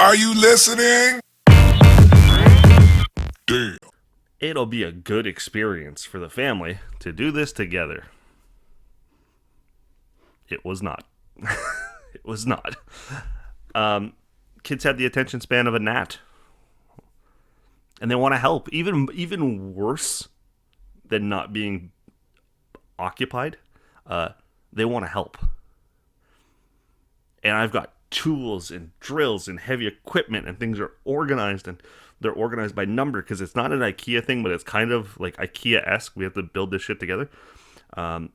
Are you listening? Damn. It'll be a good experience for the family to do this together. It was not. It was not. Kids have the attention span of a gnat, and they want to help. Even worse than not being occupied, they want to help. And I've got tools and drills and heavy equipment, and things are organized, and they're organized by number because it's not an IKEA thing, but it's kind of like IKEA-esque. We have to build this shit together. And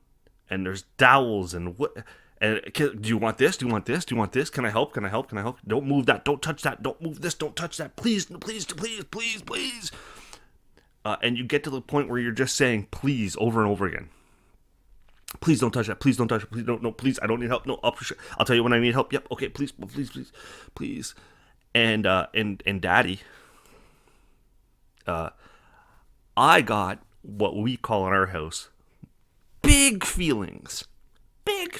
there's dowels and what. And do you want this? Do you want this? Do you want this? Can I help? Can I help? Can I help? Don't move that. Don't touch that. Don't move this. Don't touch that. Please, please, please, please, please. And you get to the point where you're just saying please over and over again. Please don't touch that. Please don't touch it. Please don't. No, please. I don't need help. No, I'll tell you when I need help. Yep. Okay. Please, please, please, please. And Daddy, I got what we call in our house big feelings, big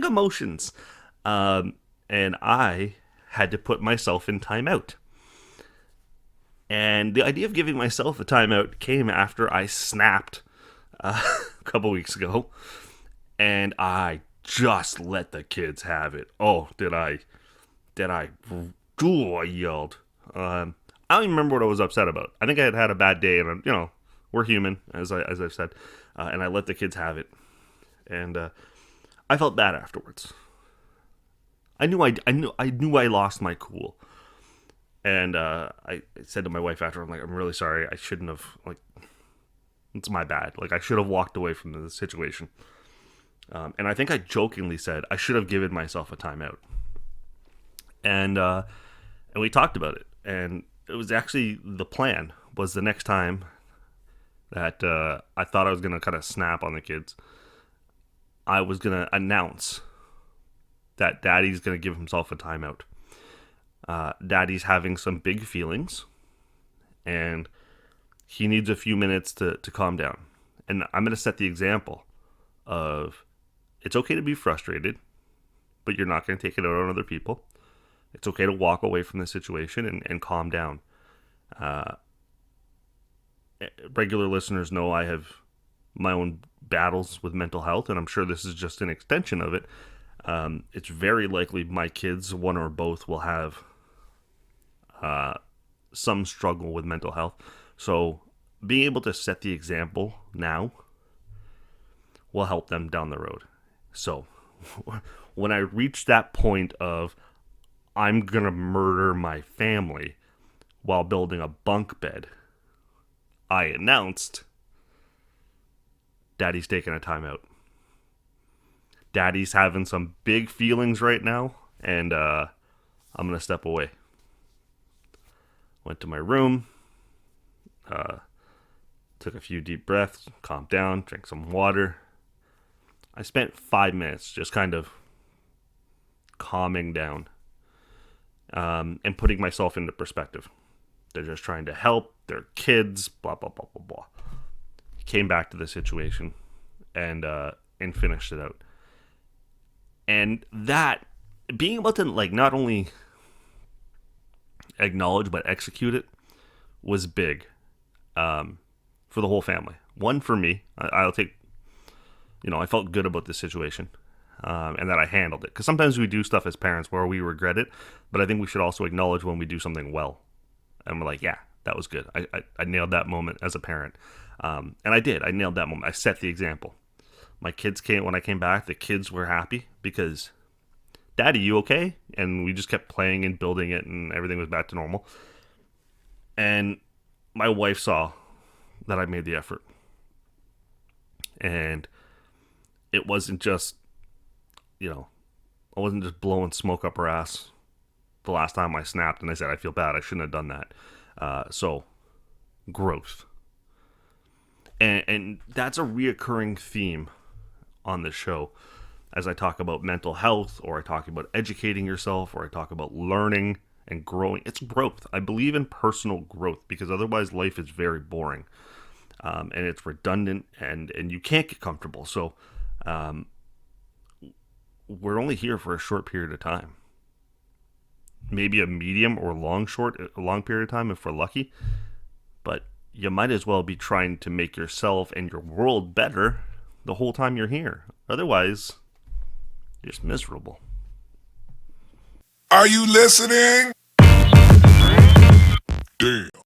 emotions, and I had to put myself in timeout. And the idea of giving myself a timeout came after I snapped a couple weeks ago, and I just let the kids have it. Oh, did I? I yelled. I don't even remember what I was upset about. I think I had a bad day, and we're human, as I've said, and I let the kids have it, and I felt bad afterwards. I knew I lost my cool, and I said to my wife after, I'm really sorry. I shouldn't have, it's my bad. I should have walked away from the situation. And I think I jokingly said I should have given myself a timeout. And we talked about it, and it was actually the plan was the next time that I thought I was gonna kind of snap on the kids, I was gonna announce that Daddy's gonna give himself a timeout. Daddy's having some big feelings, and he needs a few minutes to calm down. And I'm gonna set the example of it's okay to be frustrated, but you're not gonna take it out on other people. It's okay to walk away from the situation and calm down. Regular listeners know I have my own battles with mental health, and I'm sure this is just an extension of it. It's very likely my kids, one or both, will have some struggle with mental health. So being able to set the example now will help them down the road. So when I reach that point of I'm going to murder my family while building a bunk bed, I announced Daddy's taking a timeout. Daddy's having some big feelings right now, and I'm going to step away. Went to my room, took a few deep breaths, calmed down, drank some water. I spent 5 minutes just kind of calming down. And putting myself into perspective. They're just trying to help. They're kids. Blah blah blah blah blah. Came back to the situation, and finished it out. And that being able to not only acknowledge but execute it was big for the whole family. One for me. I'll take. I felt good about this situation. And that I handled it. Because sometimes we do stuff as parents where we regret it, but I think we should also acknowledge when we do something well. And we're like, yeah, that was good. I nailed that moment as a parent. And I did. I nailed that moment. I set the example. My kids when I came back, the kids were happy because, Daddy, you okay? And we just kept playing and building it, and everything was back to normal. And my wife saw that I made the effort. And it wasn't just, I wasn't just blowing smoke up her ass the last time I snapped and I said, I feel bad. I shouldn't have done that. So, growth. And that's a reoccurring theme on the show as I talk about mental health, or I talk about educating yourself, or I talk about learning and growing. It's growth. I believe in personal growth because otherwise life is very boring. And it's redundant, and you can't get comfortable. So, we're only here for a short period of time. maybe a medium or a long period of time if we're lucky. But you might as well be trying to make yourself and your world better the whole time you're here. Otherwise, you're just miserable. Are you listening? Damn.